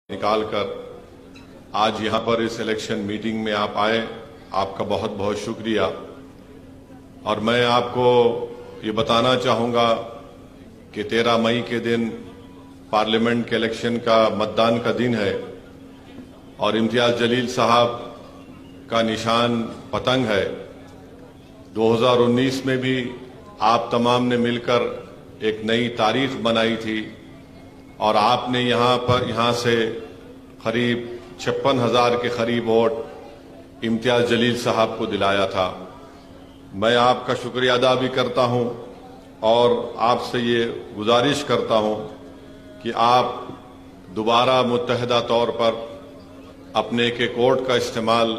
निकाल कर आज यहां पर इस इलेक्शन मीटिंग में आप आए, आपका बहुत बहुत शुक्रिया। और मैं आपको ये बताना चाहूंगा कि 13 मई के दिन पार्लियामेंट के इलेक्शन का मतदान का दिन है और इम्तियाज जलील साहब का निशान पतंग है। 2019 में भी आप तमाम ने मिलकर एक नई तारीख बनाई थी और आपने यहां से करीब 56,000 के करीब वोट इम्तियाज जलील साहब को दिलाया था। मैं आपका शुक्रिया अदा भी करता हूं और आपसे ये गुजारिश करता हूं कि आप दोबारा मुत्तहदा तौर पर अपने एक वोट का इस्तेमाल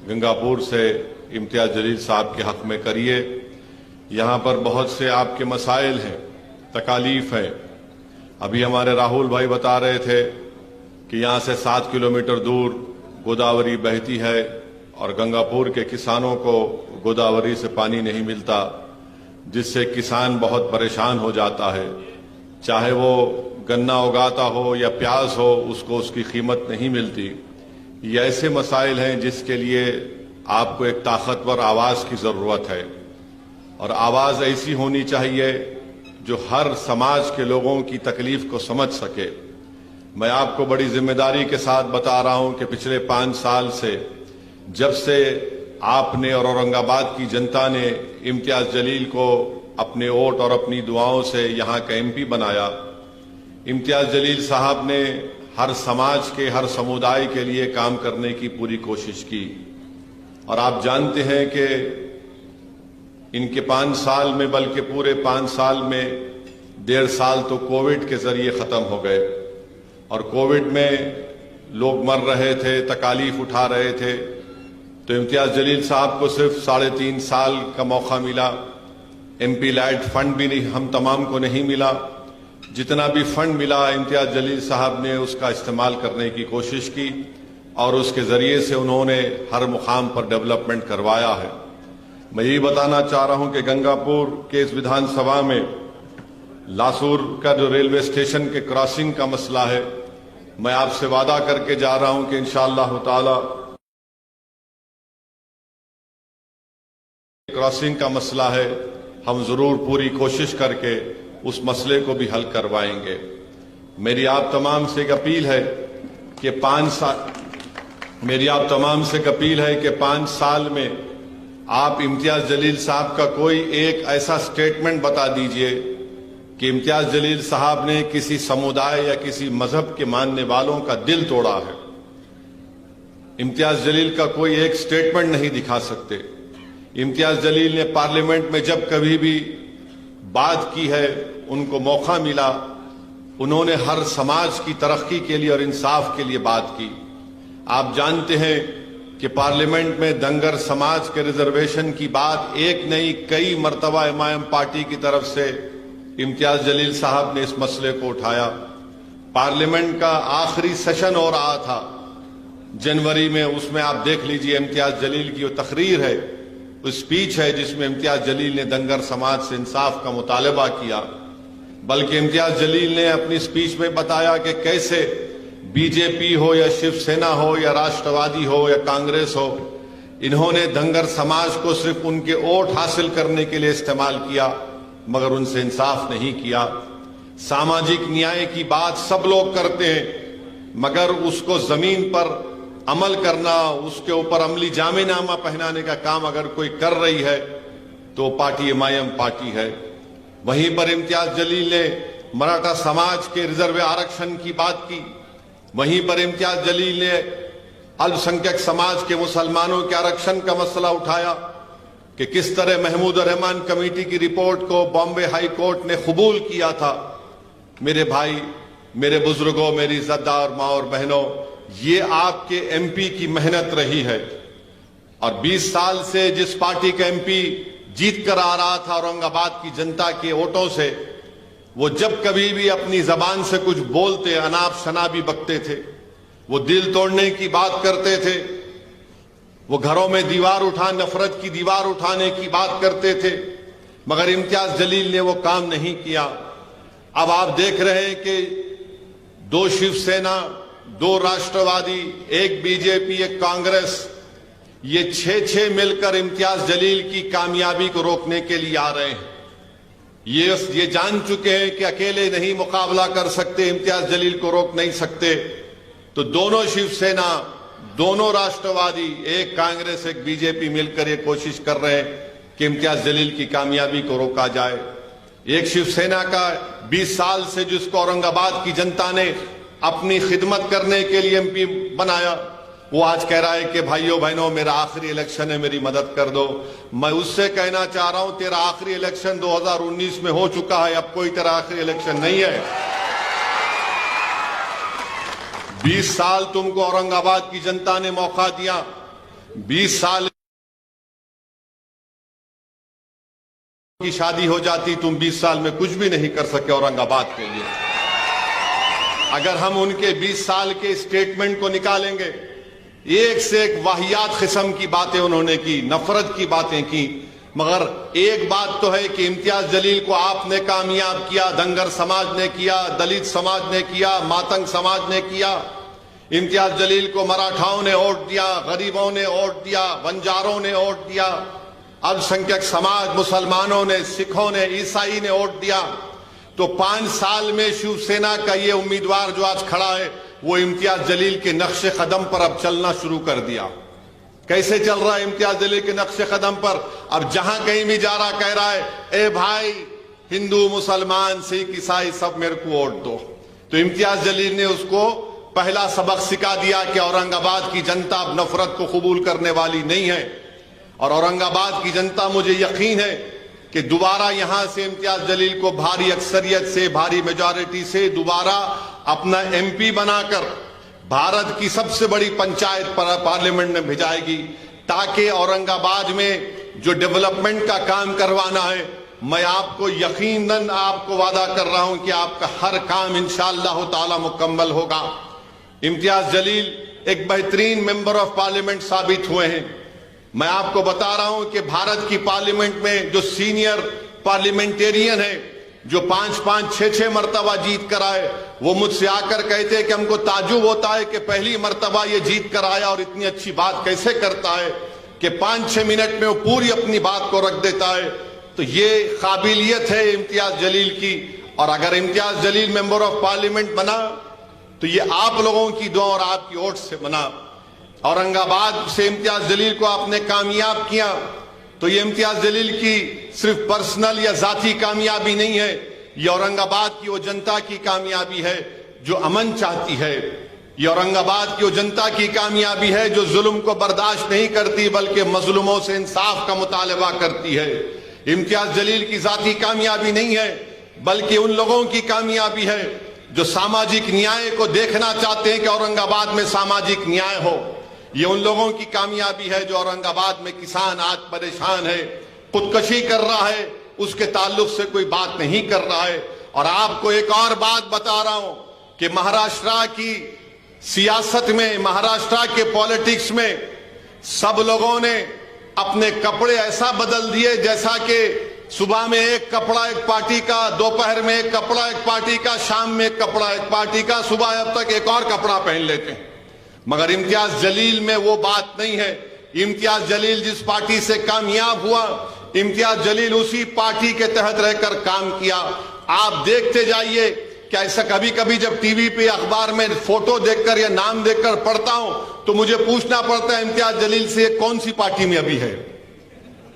गंगापुर से इम्तियाज जलील साहब के हक में करिए। यहां पर बहुत से आपके मसाइल हैं, तकालीफ हैं। अभी हमारे राहुल भाई बता रहे थे कि यहां से 7 किलोमीटर दूर गोदावरी बहती है और गंगापुर के किसानों को गोदावरी से पानी नहीं मिलता, जिससे किसान बहुत परेशान हो जाता है। चाहे वो गन्ना उगाता हो या प्याज हो, उसको उसकी कीमत नहीं मिलती। ये ऐसे मसाइल हैं जिसके लिए आपको एक ताकतवर आवाज की जरूरत है और आवाज ऐसी होनी चाहिए जो हर समाज के लोगों की तकलीफ को समझ सके। मैं आपको बड़ी जिम्मेदारी के साथ बता रहा हूं कि पिछले 5 साल से जब से आपने और औरंगाबाद की जनता ने इम्तियाज जलील को अपने वोट और अपनी दुआओं से यहां का एमपी बनाया, इम्तियाज जलील साहब ने हर समाज के, हर समुदाय के लिए काम करने की पूरी कोशिश की। और आप जानते हैं कि इनके 5 साल में, बल्कि पूरे 5 साल में 1.5 साल तो कोविड के जरिए खत्म हो गए और कोविड में लोग मर रहे थे, तकालीफ उठा रहे थे। तो इम्तियाज जलील साहब को सिर्फ 3.5 साल का मौका मिला। एमपी लैड फंड भी नहीं, हम तमाम को नहीं मिला। जितना भी फंड मिला इम्तियाज जलील साहब ने उसका इस्तेमाल करने की कोशिश की और उसके जरिए से उन्होंने हर मुकाम पर डेवलपमेंट करवाया है। मैं यही बताना चाह रहा हूं कि गंगापुर के इस विधानसभा में लासूर का जो रेलवे स्टेशन के क्रॉसिंग का मसला है, मैं आपसे वादा करके जा रहा हूं कि इंशाअल्लाह ताला क्रॉसिंग का मसला है, हम जरूर पूरी कोशिश करके उस मसले को भी हल करवाएंगे। मेरी आप तमाम से एक अपील है कि 5 साल में आप इम्तियाज जलील साहब का कोई एक ऐसा स्टेटमेंट बता दीजिए कि इम्तियाज जलील साहब ने किसी समुदाय या किसी मजहब के मानने वालों का दिल तोड़ा है। इम्तियाज जलील का कोई एक स्टेटमेंट नहीं दिखा सकते। इम्तियाज जलील ने पार्लियामेंट में जब कभी भी बात की है, उनको मौका मिला, उन्होंने हर समाज की तरक्की के लिए और इंसाफ के लिए बात की। आप जानते हैं कि पार्लियामेंट में धनगर समाज के रिजर्वेशन की बात एक नहीं कई मर्तबा एमआईएम पार्टी की तरफ से इम्तियाज जलील साहब ने इस मसले को उठाया। पार्लियामेंट का आखिरी सेशन हो रहा था जनवरी में, उसमें आप देख लीजिए इम्तियाज जलील की वो तकरीर है, वो स्पीच है जिसमें इम्तियाज जलील ने धनगर समाज से इंसाफ का मुतालबा किया। बल्कि इम्तियाज जलील ने अपनी स्पीच में बताया कि कैसे बीजेपी हो या शिवसेना हो या राष्ट्रवादी हो या कांग्रेस हो, इन्होंने धनगर समाज को सिर्फ उनके वोट हासिल करने के लिए इस्तेमाल किया, मगर उनसे इंसाफ नहीं किया। सामाजिक न्याय की बात सब लोग करते हैं, मगर उसको जमीन पर अमल करना, उसके ऊपर अमली जामेनामा पहनाने का काम अगर कोई कर रही है तो पार्टी एमआईएम पार्टी है। वहीं पर इम्तियाज जलील ने मराठा समाज के रिजर्व आरक्षण की बात की। वहीं पर इम्तियाज जलील ने अल्पसंख्यक समाज के मुसलमानों के आरक्षण का मसला उठाया कि किस तरह महमूद रहमान कमेटी की रिपोर्ट को बॉम्बे हाई कोर्ट ने कबूल किया था। मेरे भाई, मेरे बुजुर्गों, मेरी इज्जतदार माँ और बहनों, ये आपके एमपी की मेहनत रही है। और 20 साल से जिस पार्टी का एमपी जीत कर आ रहा था औरंगाबाद की जनता के वोटों से, वो जब कभी भी अपनी जबान से कुछ बोलते, अनाप शनाबी बकते थे, वो दिल तोड़ने की बात करते थे, वो घरों में नफरत की दीवार उठाने की बात करते थे, मगर इम्तियाज जलील ने वो काम नहीं किया। अब आप देख रहे हैं कि 2 शिवसेना दो राष्ट्रवादी, एक बीजेपी, एक कांग्रेस, ये 6-6 मिलकर इम्तियाज जलील की कामयाबी को रोकने के लिए आ रहे हैं। ये जान चुके हैं कि अकेले नहीं मुकाबला कर सकते, इम्तियाज जलील को रोक नहीं सकते। तो दोनों शिवसेना, दोनों राष्ट्रवादी, एक कांग्रेस, एक बीजेपी मिलकर ये कोशिश कर रहे हैं कि इम्तियाज जलील की कामयाबी को रोका जाए। एक शिवसेना का 20 साल से जिसको औरंगाबाद की जनता ने अपनी खिदमत करने के लिए एमपी बनाया, वो आज कह रहा है कि भाइयों बहनों मेरा आखिरी इलेक्शन है, मेरी मदद कर दो। मैं उससे कहना चाह रहा हूं तेरा आखिरी इलेक्शन 2019 में हो चुका है, अब कोई तेरा आखिरी इलेक्शन नहीं है। 20 साल तुमको औरंगाबाद की जनता ने मौका दिया, 20 साल की शादी हो जाती, तुम 20 साल में कुछ भी नहीं कर सके औरंगाबाद के लिए। अगर हम उनके 20 साल के स्टेटमेंट को निकालेंगे, एक से एक वाहियात किस्म की बातें उन्होंने की, नफरत की बातें की। मगर एक बात तो है कि इम्तियाज जलील को आपने कामयाब किया, धनगर समाज ने किया, दलित समाज ने किया, मातंग समाज ने किया। इम्तियाज जलील को मराठाओं ने वोट दिया, गरीबों ने वोट दिया, बंजारों ने वोट दिया, अल्पसंख्यक समाज, मुसलमानों ने, सिखों ने, ईसाई ने वोट दिया। तो 5 साल में शिवसेना का ये उम्मीदवार जो आज खड़ा है, वो इम्तियाज जलील के नक्शे कदम पर अब चलना शुरू कर दिया। कैसे चल रहा है इम्तियाज जलील के नक्शे कदम पर? अब जहां कहीं भी जा रहा कह रहा है, ए भाई हिंदू, मुसलमान, सिख, ईसाई सब मेरे को वोट दो। तो इम्तियाज जलील ने उसको पहला सबक सिखा दिया कि औरंगाबाद की जनता अब नफरत को कबूल करने वाली नहीं है। और औरंगाबाद की जनता, मुझे यकीन है कि दोबारा यहां से इम्तियाज जलील को भारी अक्सरियत से, भारी मेजॉरिटी से दोबारा अपना एमपी बनाकर भारत की सबसे बड़ी पंचायत पार्लियामेंट में भेजाएगी, ताकि औरंगाबाद में जो डेवलपमेंट का काम करवाना है, मैं आपको यकीनन आपको वादा कर रहा हूं कि आपका हर काम इंशाअल्लाह ताला मुकम्मल होगा। इम्तियाज जलील एक बेहतरीन मेंबर ऑफ पार्लियामेंट साबित हुए हैं। मैं आपको बता रहा हूं कि भारत की पार्लियामेंट में जो सीनियर पार्लियामेंटेरियन है, जो 5-5, 6-6 मरतबा जीत कर आए, वो मुझसे आकर कहते हैं कि हमको ताजुब होता है कि पहली मरतबा ये जीत कर आया और इतनी अच्छी बात कैसे करता है कि 5-6 मिनट में वो पूरी अपनी बात को रख देता है। तो ये काबिलियत है इम्तियाज जलील की। और अगर Imtiaz Jaleel member of parliament बना तो ये आप लोगों की दुआ और आपकी वोट से बना। औरंगाबाद से इम्तियाज जलील को आपने कामयाब किया, तो ये इम्तियाज जलील की सिर्फ पर्सनल या जाती कामयाबी नहीं है, ये औरंगाबाद की वो जनता की कामयाबी है जो अमन चाहती है। ये औरंगाबाद की वो जनता की कामयाबी है जो जुल्म को बर्दाश्त नहीं करती, बल्कि मजलूमों से इंसाफ का मुतालबा करती है। इम्तियाज जलील की जाती कामयाबी नहीं है, बल्कि उन लोगों की कामयाबी है जो सामाजिक न्याय को देखना चाहते हैं कि औरंगाबाद में सामाजिक न्याय हो। ये उन लोगों की कामयाबी है जो औरंगाबाद में किसान आज परेशान है, खुदकशी कर रहा है, उसके ताल्लुक से कोई बात नहीं कर रहा है। और आपको एक और बात बता रहा हूं कि महाराष्ट्र की सियासत में, महाराष्ट्र के पॉलिटिक्स में सब लोगों ने अपने कपड़े ऐसा बदल दिए जैसा कि सुबह में एक कपड़ा एक पार्टी का, दोपहर में एक कपड़ा एक पार्टी का, शाम में एक कपड़ा एक पार्टी का, सुबह अब तक एक और कपड़ा पहन लेते हैं। मगर इम्तियाज जलील में वो बात नहीं है। इम्तियाज जलील जिस पार्टी से कामयाब हुआ, इम्तियाज जलील उसी पार्टी के तहत रहकर काम किया। आप देखते जाइए कि ऐसा कभी कभी जब टीवी पे, अखबार में फोटो देखकर या नाम देखकर पढ़ता हूं तो मुझे पूछना पड़ता है इम्तियाज जलील से कौन सी पार्टी में अभी है।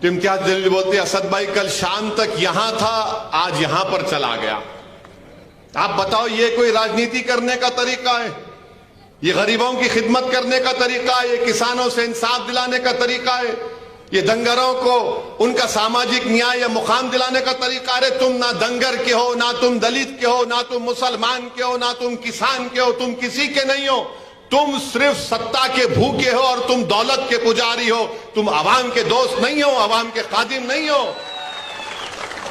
तो इम्तियाज जलील बोलते हैं, असद भाई कल शाम तक यहां था, आज यहां पर चला गया। आप बताओ ये कोई राजनीति करने का तरीका है? ये गरीबों की खिदमत करने का तरीका है? ये किसानों से इंसाफ दिलाने का तरीका है? ये दंगरों को उनका सामाजिक न्याय या मुकाम दिलाने का तरीका? अरे तुम ना दंगर के हो, ना तुम दलित के हो, ना तुम मुसलमान के हो, ना तुम किसान के हो, तुम किसी के नहीं हो। तुम सिर्फ सत्ता के भूखे हो और तुम दौलत के पुजारी हो। तुम अवाम के दोस्त नहीं हो, अवाम के खादिम नहीं हो।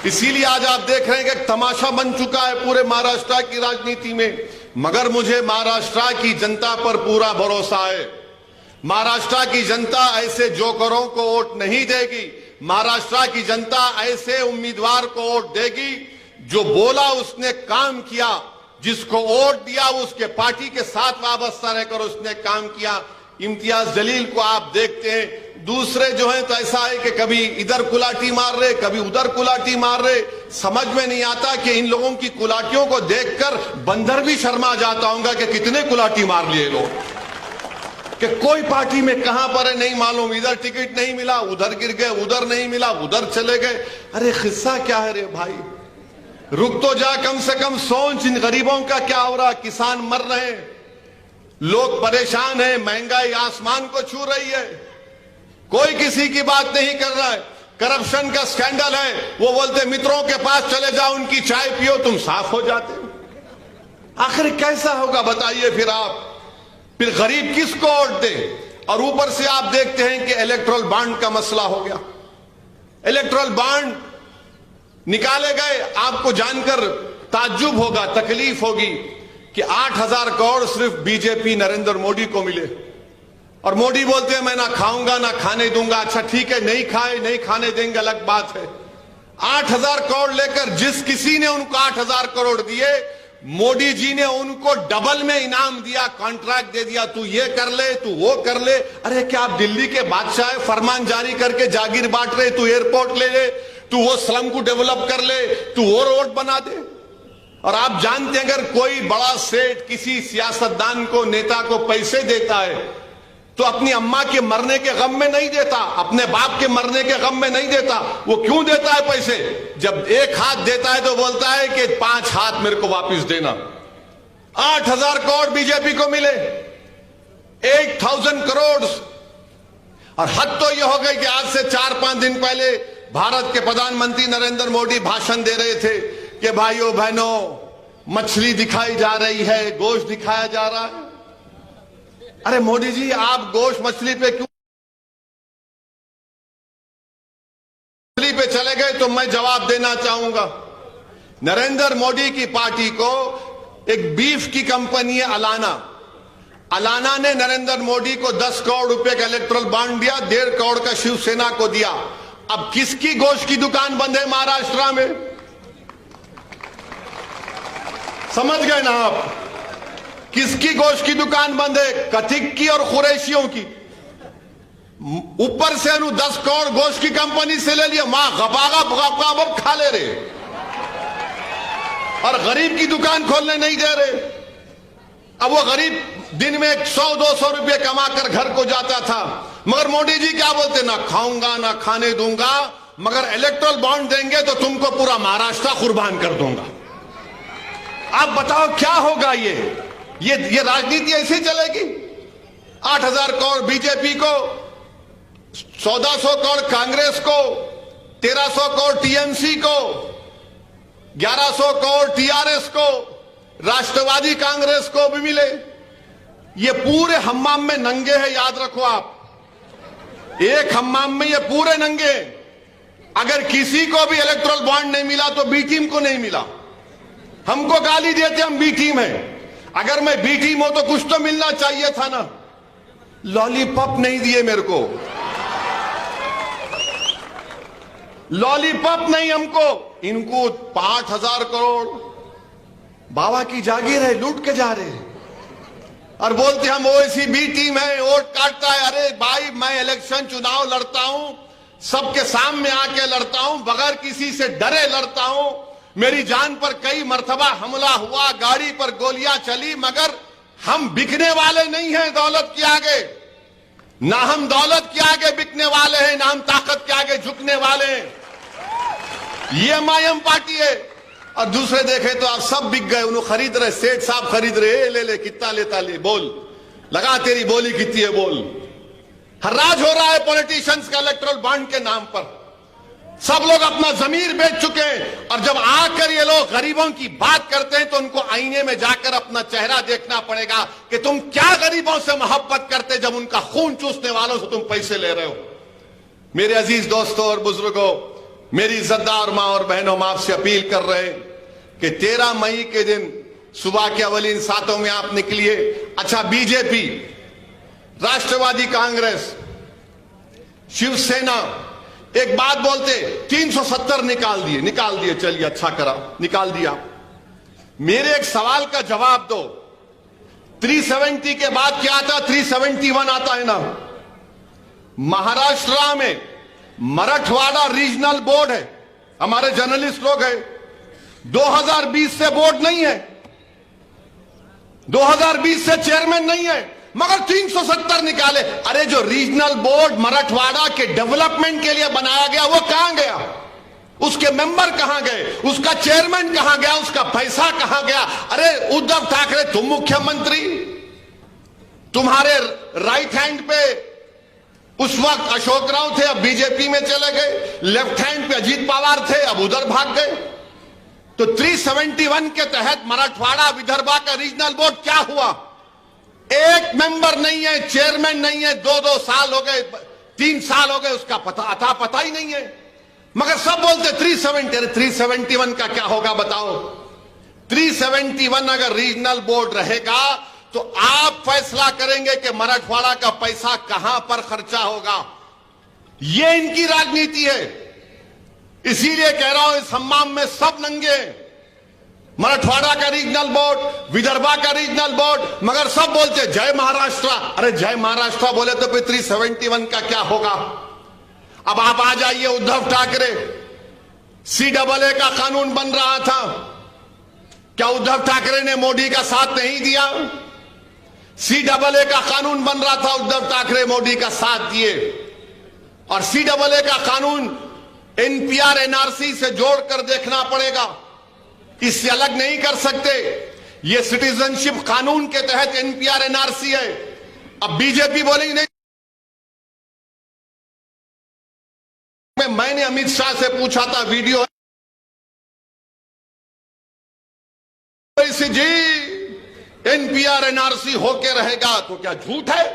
इसीलिए आज आप देख रहे हैं कि तमाशा बन चुका है पूरे महाराष्ट्र की राजनीति में। मगर मुझे महाराष्ट्र की जनता पर पूरा भरोसा है। महाराष्ट्र की जनता ऐसे जोकरों को वोट नहीं देगी। महाराष्ट्र की जनता ऐसे उम्मीदवार को वोट देगी जो बोला उसने काम किया, जिसको वोट दिया वो उसके पार्टी के साथ वाबस्ता रहकर उसने काम किया। इम्तियाज जलील को आप देखते हैं, दूसरे जो हैं तो ऐसा है कि कभी इधर कुलाटी मार रहे, कभी उधर कुलाटी मार रहे। समझ में नहीं आता कि इन लोगों की कुलाटियों को देखकर बंदर भी शर्मा जाता होगा कि कितने कुलाटी मार लिए लोग, कि कोई पार्टी में कहां पर है नहीं मालूम, इधर टिकट नहीं मिला, उधर गिर गए, उधर नहीं मिला, उधर चले गए। अरे किस्सा क्या है रे भाई, रुक तो जा, कम से कम सोच इन गरीबों का क्या हो रहा। किसान मर रहे हैं, लोग परेशान हैं, महंगाई आसमान को छू रही है, कोई किसी की बात नहीं कर रहा है। करप्शन का स्कैंडल है, वो बोलते मित्रों के पास चले जाओ, उनकी चाय पियो, तुम साफ हो जाते हो। आखिर कैसा होगा बताइए फिर आप, फिर गरीब किसको वोट दे। और ऊपर से आप देखते हैं कि इलेक्टोरल बॉन्ड का मसला हो गया, इलेक्टोरल बॉन्ड निकाले गए। आपको जानकर ताज्जुब होगा, तकलीफ होगी कि 8,000 करोड़ सिर्फ बीजेपी नरेंद्र मोदी को मिले, और मोदी बोलते हैं मैं ना खाऊंगा ना खाने दूंगा। अच्छा ठीक है, नहीं खाए नहीं खाने देंगे अलग बात है। 8,000 करोड़ लेकर जिस किसी ने उनको 8,000 करोड़ दिए, मोदी जी ने उनको डबल में इनाम दिया, कॉन्ट्रैक्ट दे दिया, तू ये कर ले, तू वो कर ले। अरे क्या आप दिल्ली के बादशाह है, फरमान जारी करके जागीर बांट रहे, तू एयरपोर्ट ले ले, तू वो स्लम को डेवलप कर ले, तू वो रोड बना दे। और आप जानते हैं अगर कोई बड़ा सेठ किसी सियासतदान को, नेता को पैसे देता है तो अपनी अम्मा के मरने के गम में नहीं देता, अपने बाप के मरने के गम में नहीं देता। वो क्यों देता है पैसे? जब एक हाथ देता है तो बोलता है कि 5 हाथ मेरे को वापस देना। 8,000 करोड़ बीजेपी को मिले, 8,000 करोड़। और हद तो यह हो गई कि आज से 4-5 दिन पहले भारत के प्रधानमंत्री नरेंद्र मोदी भाषण दे रहे थे कि भाइयों बहनों मछली दिखाई जा रही है, गोश्त दिखाया जा रहा है। अरे मोदी जी, आप गोश्त मछली पे क्यों पे चले गए? तो मैं जवाब देना चाहूंगा। नरेंद्र मोदी की पार्टी को एक बीफ की कंपनी है अलाना, अलाना ने नरेंद्र मोदी को 10 करोड़ रुपए का इलेक्टोरल बॉन्ड दिया, 1.5 करोड़ का शिवसेना को दिया। अब किसकी गोश्त की दुकान बंद है महाराष्ट्र में? समझ गए ना आप, किसकी गोश्त की दुकान बंद है? कथिक की और कुरैशियों की। ऊपर से 10 करोड़ गोश्त की कंपनी से ले लिया, मां गपागा खा ले रहे, और गरीब की दुकान खोलने नहीं दे रहे। अब वो गरीब दिन में 100-200 रुपए कमाकर घर को जाता था, मगर मोदी जी क्या बोलते? ना खाऊंगा ना खाने दूंगा, मगर इलेक्टोरल बॉन्ड देंगे तो तुमको पूरा महाराष्ट्र कुर्बान कर दूंगा। आप बताओ क्या होगा? ये राजनीति ऐसे चलेगी? 8,000 करोड़ बीजेपी को, 1,400 करोड़ कांग्रेस को, 1,300 करोड़ टीएमसी को, 1,100 करोड़ टीआरएस को, राष्ट्रवादी कांग्रेस को भी मिले। ये पूरे हम्माम में नंगे हैं, याद रखो आप, एक हम्माम में ये पूरे नंगे। अगर किसी को भी इलेक्टोरल बॉन्ड नहीं मिला तो बी टीम को नहीं मिला। हमको गाली देते हम बी टीम हैं, अगर मैं बी टीम हूं तो कुछ तो मिलना चाहिए था ना। लॉलीपॉप नहीं दिए मेरे को, लॉलीपॉप नहीं हमको, इनको 5,000 करोड़ बाबा की जागीर है, लूट के जा रहे हैं। और बोलते हम ओवैसी बी टीम है, वोट काटता है। अरे भाई, मैं इलेक्शन चुनाव लड़ता हूं, सबके सामने आके लड़ता हूं, बगैर किसी से डरे लड़ता हूं। मेरी जान पर कई मर्तबा हमला हुआ, गाड़ी पर गोलियां चली, मगर हम बिकने वाले नहीं हैं दौलत के आगे। ना हम दौलत के आगे बिकने वाले हैं, ना हम ताकत के आगे झुकने वाले हैं। ये एमआईएम पार्टी है। और दूसरे देखे तो आप सब बिक गए, उन्होंने खरीद रहे, सेठ साहब खरीद रहे, ले कितना लेता ले, बोल लगा, तेरी बोली कितनी है बोल। हर्राज हो रहा है पॉलिटिशियंस का इलेक्टोरल बॉन्ड के नाम पर। सब लोग अपना जमीर बेच चुके हैं, और जब आकर ये लोग गरीबों की बात करते हैं तो उनको आईने में जाकर अपना चेहरा देखना पड़ेगा कि तुम क्या गरीबों से मोहब्बत करते, जब उनका खून चूसने वालों से तुम पैसे ले रहे हो। मेरे अजीज दोस्तों और बुजुर्गों, मेरी इज्जतदार मां और बहनों, हम आपसे अपील कर रहे हैं कि 13 मई के दिन सुबह के अवलीन सातों में आप निकलिए। अच्छा, बीजेपी, राष्ट्रवादी कांग्रेस, शिवसेना एक बात बोलते, 370 निकाल दिए, चलिए अच्छा करा, निकाल दिया। मेरे एक सवाल का जवाब दो। 370 के बाद क्या आता? 371 आता है ना। महाराष्ट्र में मराठवाड़ा रीजनल बोर्ड है, हमारे जर्नलिस्ट लोग हैं, 2020 से बोर्ड नहीं है, 2020 से चेयरमैन नहीं है, मगर 370 निकाले। अरे जो रीजनल बोर्ड मराठवाड़ा के डेवलपमेंट के लिए बनाया गया वो कहां गया? उसके मेंबर कहां गए? उसका चेयरमैन कहां गया? उसका पैसा कहां गया? अरे उद्धव ठाकरे, तुम मुख्यमंत्री, तुम्हारे राइट हैंड पे उस वक्त अशोक राव थे, अब बीजेपी में चले गए। लेफ्ट हैंड पे अजीत पवार थे, अब उधर भाग गए। तो 371 के तहत मराठवाड़ा विदर्भा का रीजनल बोर्ड क्या हुआ? एक मेंबर नहीं है, चेयरमैन नहीं है, 2-2 साल हो गए, 3 साल हो गए, उसका पता ही नहीं है। मगर सब बोलते 370, 371 का क्या होगा बताओ? 371 अगर रीजनल बोर्ड रहेगा तो आप फैसला करेंगे कि मराठवाड़ा का पैसा कहां पर खर्चा होगा। यह इनकी राजनीति है। इसीलिए कह रहा हूं, इस हम्माम में सब नंगे। मराठवाड़ा का रीजनल बोर्ड, विदर्भा का रीजनल बोर्ड, मगर सब बोलते जय महाराष्ट्र। अरे जय महाराष्ट्र बोले तो फिर 371 का क्या होगा? अब आप आ जाइए, उद्धव ठाकरे, CAA का कानून बन रहा था, क्या उद्धव ठाकरे ने मोदी का साथ नहीं दिया? CAA का कानून बन रहा था, उद्धव ठाकरे मोदी का साथ दिए। और CAA का कानून NPR NRC से जोड़कर देखना पड़ेगा, इससे अलग नहीं कर सकते। ये सिटीजनशिप कानून के तहत NPR NRC है। अब बीजेपी बोलेंगे नहीं। मैंने अमित शाह से पूछा था, वीडियो जी NPR NRC होके रहेगा, तो क्या झूठ है?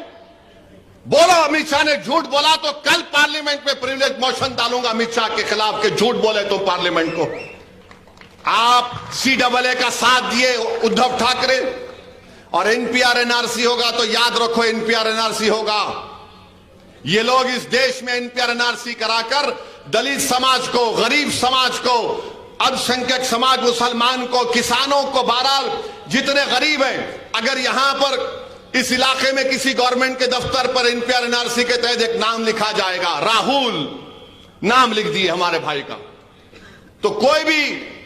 बोलो, अमित शाह ने झूठ बोला तो कल पार्लियामेंट में प्रिविलेज मोशन डालूंगा अमित शाह के खिलाफ कि झूठ बोले तो पार्लियामेंट को। आप CAA का साथ दिए उद्धव ठाकरे, और NPR NRC होगा तो याद रखो NPR NRC होगा। ये लोग इस देश में NPR NRC कराकर दलित समाज को, गरीब समाज को, अल्पसंख्यक समाज, मुसलमान को, किसानों को, बहरहाल जितने गरीब हैं, अगर यहां पर इस इलाके में किसी गवर्नमेंट के दफ्तर पर NPR NRC के तहत एक नाम लिखा जाएगा, राहुल नाम लिख दिए हमारे भाई का, तो कोई भी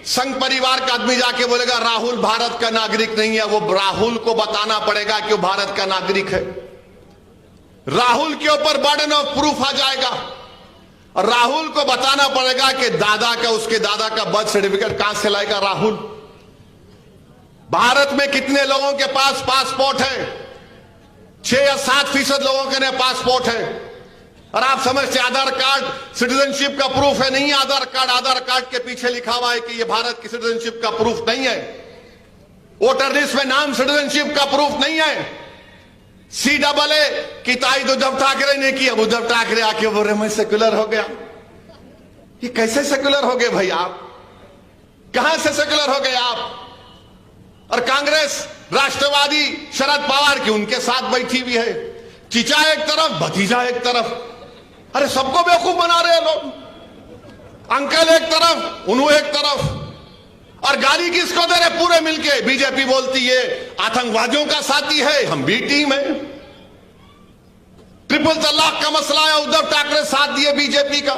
संघ परिवार का आदमी जाके बोलेगा राहुल भारत का नागरिक नहीं है, वो राहुल को बताना पड़ेगा कि वो भारत का नागरिक है। राहुल के ऊपर बर्डन ऑफ प्रूफ आ जाएगा, और राहुल को बताना पड़ेगा कि दादा का, उसके दादा का बर्थ सर्टिफिकेट कहां से लाएगा राहुल। भारत में कितने लोगों के पास पासपोर्ट है? 6 या 7% लोगों के लिए पासपोर्ट है। और आप समझते आधार कार्ड सिटीजनशिप का प्रूफ है? नहीं, आधार कार्ड के पीछे लिखा हुआ है कि यह भारत की सिटीजनशिप का प्रूफ नहीं है। वोटर लिस्ट में नाम सिटीजनशिप का प्रूफ नहीं है। CAA की तारीफ उद्धव ठाकरे ने की, अब उद्धव ठाकरे आके बोल रहे मैं सेक्युलर हो गया। ये कैसे सेक्युलर हो गए भाई आप? कहां से सेक्युलर हो गए आप? और कांग्रेस, राष्ट्रवादी शरद पवार की उनके साथ बैठी हुई है। चीचा एक तरफ, भतीजा एक तरफ। अरे सबको बेवकूफ बना रहे हैं लोग। अंकल एक तरफ, उन्हों एक तरफ। और गाली किसको दे रहे? पूरे मिलके। बीजेपी बोलती है आतंकवादियों का साथी है, हम भी टीम है। ट्रिपल तलाक का मसला है, उद्धव ठाकरे साथ दिए बीजेपी का।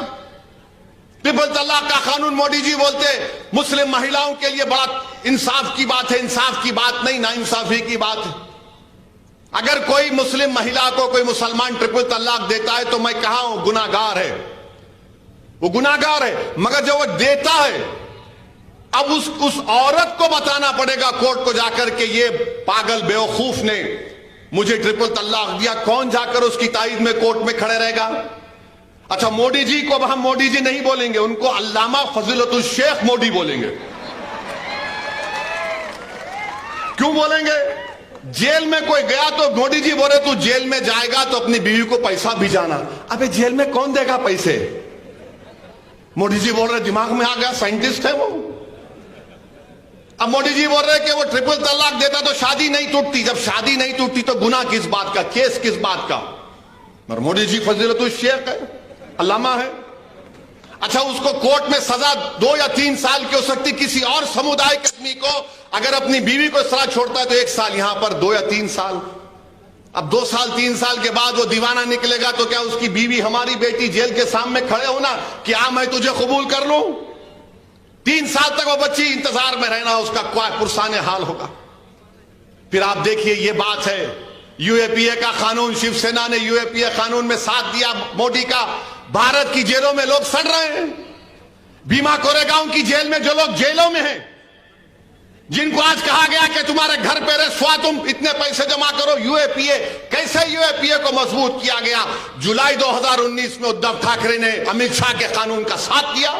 ट्रिपल तलाक का कानून मोदी जी बोलते मुस्लिम महिलाओं के लिए बड़ा इंसाफ की बात है। इंसाफ की बात नहीं, नाइंसाफी की बात है। अगर कोई मुस्लिम महिला को कोई मुसलमान ट्रिपल तलाक देता है तो मैं कहा हूं गुनाहगार है, वो गुनाहगार है। मगर जो वो देता है, अब उस औरत को बताना पड़ेगा कोर्ट को जाकर के ये पागल बेवकूफ ने मुझे ट्रिपल तलाक दिया। कौन जाकर उसकी ताईद में कोर्ट में खड़े रहेगा? अच्छा, मोदी जी को हम मोदी जी नहीं बोलेंगे, उनको अल्लामा फजीलतुल शेख मोदी बोलेंगे। क्यों बोलेंगे? जेल में कोई गया तो मोदी जी बोले तू जेल में जाएगा तो अपनी बीवी को पैसा भिजाना। अबे जेल में कौन देगा पैसे? मोदी जी बोल रहे, दिमाग में आ गया, साइंटिस्ट है वो। अब मोदी जी बोल रहे कि वो ट्रिपल तलाक देता तो शादी नहीं टूटती। जब शादी नहीं टूटती तो गुनाह किस बात का, केस किस बात का? मगर मोदी जी फजीलतुल शेख है, अल्लामा है। अच्छा, उसको कोर्ट में सजा 2 या 3 साल की हो सकती। किसी और समुदाय के आदमी को अगर अपनी बीवी को इस तरह छोड़ता है तो 1 साल, यहां पर 2 या 3 साल। अब 2 साल 3 साल के बाद वो दीवाना निकलेगा तो क्या उसकी बीवी, हमारी बेटी जेल के सामने खड़े होना कि आ मैं तुझे कबूल कर लूं? 3 साल तक वो बच्ची इंतजार में रहना, उसका क्या पुरसाने हाल होगा। फिर आप देखिए, ये बात है यूएपीए का कानून, शिवसेना ने यूएपीए कानून में साथ दिया मोदी का। भारत की जेलों में लोग सड़ रहे हैं। भीमा कोरेगांव की जेल में जो लोग जेलों में हैं, जिनको आज कहा गया कि तुम्हारे घर पे रेस्वा, तुम इतने पैसे जमा करो। यूएपीए, कैसे यूएपीए को मजबूत किया गया? जुलाई 2019 में उद्धव ठाकरे ने अमित शाह के कानून का साथ दिया।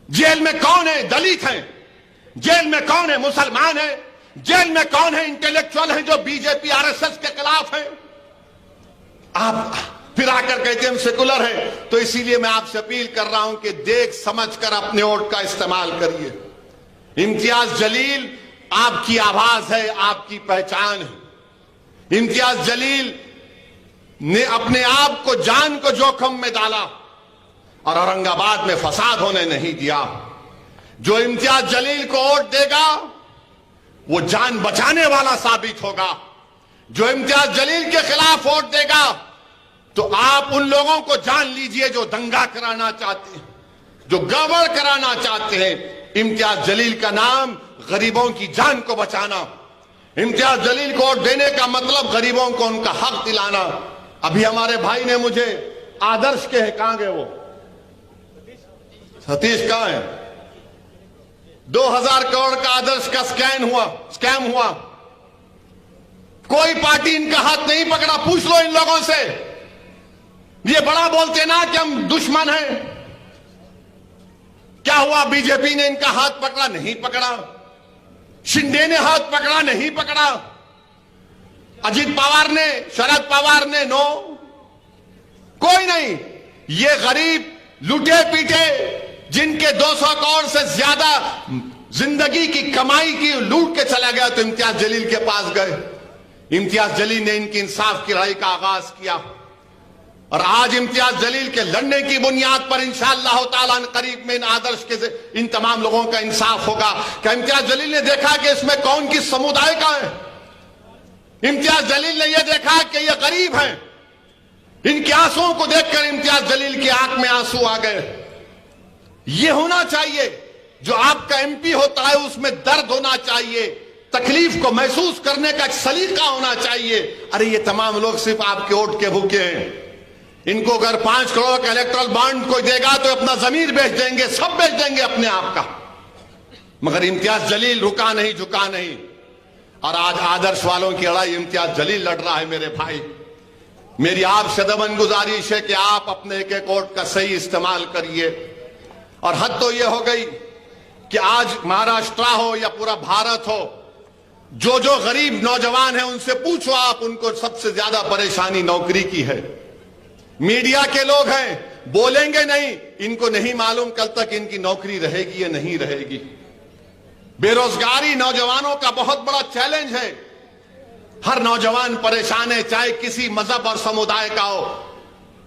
जेल में कौन है? दलित हैं। जेल में कौन है? मुसलमान है। जेल में कौन है? इंटेलेक्चुअल हैं जो बीजेपी आरएसएस के खिलाफ हैं। आप फिर आकर कहते हैं हम सेकुलर हैं। तो इसीलिए मैं आपसे अपील कर रहा हूं कि देख समझकर अपने वोट का इस्तेमाल करिए। इम्तियाज जलील आपकी आवाज है, आपकी पहचान है। इम्तियाज जलील ने अपने आप को, जान को जोखिम में डाला और औरंगाबाद में फसाद होने नहीं दिया। जो इम्तियाज जलील को वोट देगा वो जान बचाने वाला साबित होगा। जो इम्तियाज जलील के खिलाफ वोट देगा तो आप उन लोगों को जान लीजिए जो दंगा कराना चाहते हैं, जो गड़बड़ कराना चाहते हैं। इम्तियाज जलील का नाम गरीबों की जान को बचाना। इम्तियाज जलील को वोट देने का मतलब गरीबों को उनका हक दिलाना। अभी हमारे भाई ने मुझे आदर्श के हैं, कहां गए वो? सतीश कहां है? 2000 करोड़ का आदर्श का स्कैम हुआ। कोई पार्टी इनका हाथ नहीं पकड़ा। पूछ लो इन लोगों से। ये बड़ा बोलते ना कि हम दुश्मन हैं। क्या हुआ? बीजेपी ने इनका हाथ पकड़ा? नहीं पकड़ा। शिंदे ने हाथ पकड़ा? नहीं पकड़ा। अजित पवार ने, शरद पवार ने? नो, कोई नहीं। ये गरीब लुटे पीटे, जिनके 200 करोड़ से ज्यादा जिंदगी की कमाई की लूट के चला गया, तो इम्तियाज जलील के पास गए। इम्तियाज जलील ने इनकी इंसाफ की लड़ाई का आगाज किया और आज इम्तियाज जलील के लड़ने की बुनियाद पर इंशाअल्लाह ताला करीब में इन आदर्श के इन तमाम लोगों का इंसाफ होगा। क्या इम्तियाज जलील ने देखा कि इसमें कौन किस समुदाय का है? इम्तियाज जलील ने यह देखा कि ये गरीब हैं। इनके आंसुओं को देखकर इम्तियाज जलील की आंख में आंसू आ गए। यह होना चाहिए। जो आपका एमपी होता है उसमें दर्द होना चाहिए, तकलीफ को महसूस करने का एक सलीका होना चाहिए। अरे ये तमाम लोग सिर्फ आपके वोट के भूखे हैं। इनको अगर 5 करोड़ का इलेक्ट्रल बॉन्ड कोई देगा तो अपना जमीर बेच देंगे, सब बेच देंगे अपने आप का। मगर इम्तियाज जलील रुका नहीं, झुका नहीं। और आज आदर्श वालों की लड़ाई इम्तियाज जलील लड़ रहा है। मेरे भाई, मेरी आपसे दमन गुजारिश है कि आप अपने एक एक वोट का सही इस्तेमाल करिए। और हद तो यह हो गई कि आज महाराष्ट्र हो या पूरा भारत हो, जो जो गरीब नौजवान है उनसे पूछो आप, उनको सबसे ज्यादा परेशानी नौकरी की है। मीडिया के लोग हैं, बोलेंगे नहीं, इनको नहीं मालूम कल तक इनकी नौकरी रहेगी या नहीं रहेगी। बेरोजगारी नौजवानों का बहुत बड़ा चैलेंज है। हर नौजवान परेशान है, चाहे किसी मजहब और समुदाय का हो।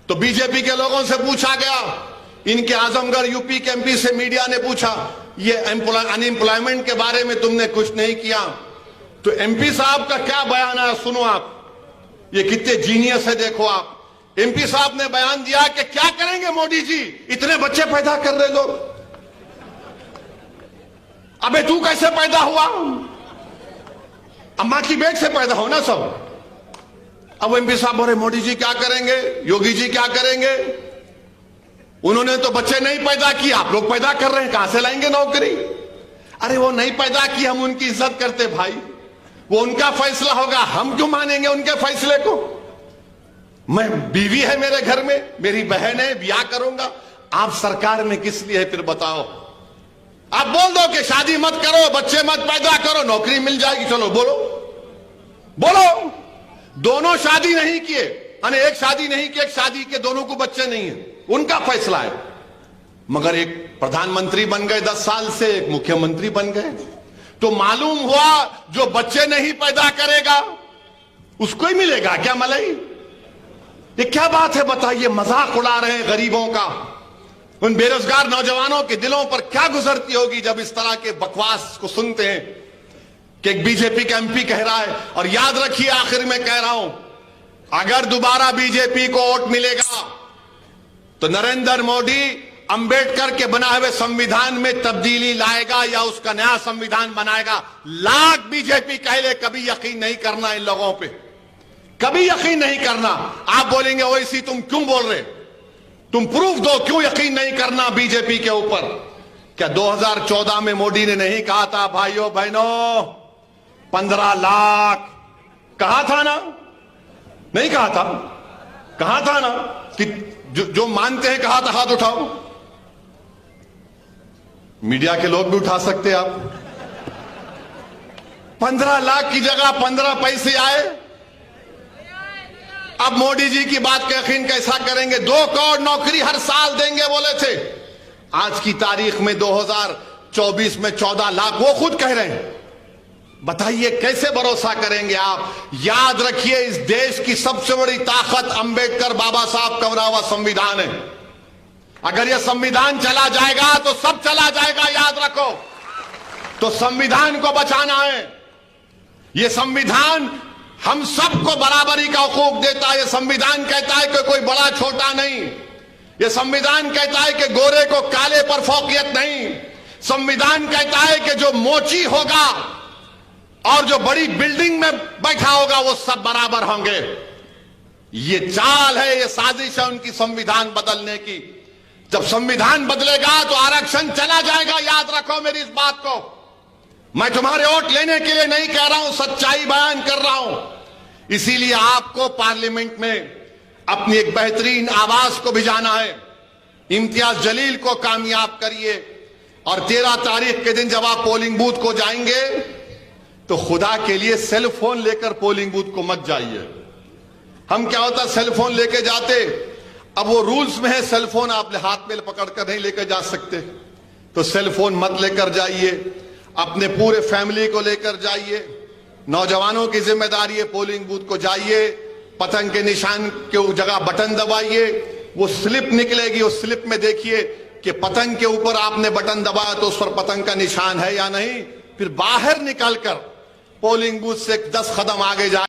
तो बीजेपी के लोगों से पूछा गया, इनके आजमगढ़ यूपी के एमपी से मीडिया ने पूछा, ये अनएम्प्लॉयमेंट के बारे में तुमने कुछ नहीं किया। तो एमपी साहब का क्या बयान है, सुनो आप। ये कितने जीनियस है, देखो आप। एमपी साहब ने बयान दिया कि क्या करेंगे मोदी जी, इतने बच्चे पैदा कर रहे लोग। अबे तू कैसे पैदा हुआ? अम्मा की पेट से पैदा होना सब। अब एमपी साहब बोले मोदी जी क्या करेंगे, योगी जी क्या करेंगे? उन्होंने तो बच्चे नहीं पैदा किए, आप लोग पैदा कर रहे हैं, कहां से लाएंगे नौकरी? अरे वो नहीं पैदा की, हम उनकी इज्जत करते भाई, वो उनका फैसला होगा, हम क्यों मानेंगे उनके फैसले को? मैं, बीवी है मेरे घर में, मेरी बहन है, ब्याह करूंगा। आप सरकार में किस लिए है फिर बताओ? आप बोल दो कि शादी मत करो, बच्चे मत पैदा करो, नौकरी मिल जाएगी। चलो बोलो बोलो। दोनों शादी नहीं किए, यानी एक शादी नहीं की, एक शादी के दोनों को बच्चे नहीं है, उनका फैसला है। मगर एक प्रधानमंत्री बन गए 10 साल से, एक मुख्यमंत्री बन गए, तो मालूम हुआ जो बच्चे नहीं पैदा करेगा उसको ही मिलेगा क्या मलाई? ये क्या बात है बताइए? मजाक उड़ा रहे हैं गरीबों का। उन बेरोजगार नौजवानों के दिलों पर क्या गुजरती होगी जब इस तरह के बकवास को सुनते हैं कि एक बीजेपी का एमपी कह रहा है। और याद रखिए, आखिर में कह रहा हूं, अगर दोबारा बीजेपी को वोट मिलेगा तो नरेंद्र मोदी अंबेडकर के बनाए हुए संविधान में तब्दीली लाएगा या उसका नया संविधान बनाएगा। लाख बीजेपी कह ले, कभी यकीन नहीं करना इन लोगों पे, कभी यकीन नहीं करना। आप बोलेंगे ओवैसी तुम क्यों बोल रहे, तुम प्रूफ दो, क्यों यकीन नहीं करना बीजेपी के ऊपर। क्या 2014 में मोदी ने नहीं कहा था भाइयों बहनों 15 लाख, कहा था ना, नहीं कहा था, कहा था ना कि जो मानते हैं कहा था हाथ उठाओ। मीडिया के लोग भी उठा सकते आप। 15 लाख की जगह 15 पैसे आए। अब मोदी जी की बात का यकीन कैसा करेंगे। 2 करोड़ नौकरी हर साल देंगे बोले थे, आज की तारीख में 2024 में 14 लाख वो खुद कह रहे हैं। बताइए कैसे भरोसा करेंगे आप। याद रखिए, इस देश की सबसे बड़ी ताकत अंबेडकर बाबा साहब का बना हुआ संविधान है। अगर यह संविधान चला जाएगा तो सब चला जाएगा, याद रखो। तो संविधान को बचाना है। यह संविधान हम सबको बराबरी का हकूक देता है। यह संविधान कहता है कि कोई बड़ा छोटा नहीं। यह संविधान कहता है कि गोरे को काले पर फौकियत नहीं। संविधान कहता है कि जो मोची होगा और जो बड़ी बिल्डिंग में बैठा होगा वो सब बराबर होंगे। ये चाल है, ये साजिश है उनकी संविधान बदलने की। जब संविधान बदलेगा तो आरक्षण चला जाएगा, याद रखो मेरी इस बात को। मैं तुम्हारे वोट लेने के लिए नहीं कह रहा हूं, सच्चाई बयान कर रहा हूं। इसीलिए आपको पार्लियामेंट में अपनी एक बेहतरीन आवाज को भिजाना है। इम्तियाज जलील को कामयाब करिए और 13 तारीख के दिन जब आप पोलिंग बूथ को जाएंगे तो खुदा के लिए सेल फोन लेकर पोलिंग बूथ को मत जाइए। हम क्या होता सेल फोन लेके जाते, अब वो रूल्स में है सेल फोन आप हाथ में पकड़कर नहीं लेकर जा सकते, तो सेल फोन मत लेकर जाइए। अपने पूरे फैमिली को लेकर जाइए। नौजवानों की जिम्मेदारी है, पोलिंग बूथ को जाइए, पतंग के निशान के जगह बटन दबाइए, वो स्लिप निकलेगी, उस स्लिप में देखिए कि पतंग के ऊपर आपने बटन दबाया तो उस पर पतंग का निशान है या नहीं। फिर बाहर निकलकर पोलिंग बूथ से 10 कदम आगे जाए।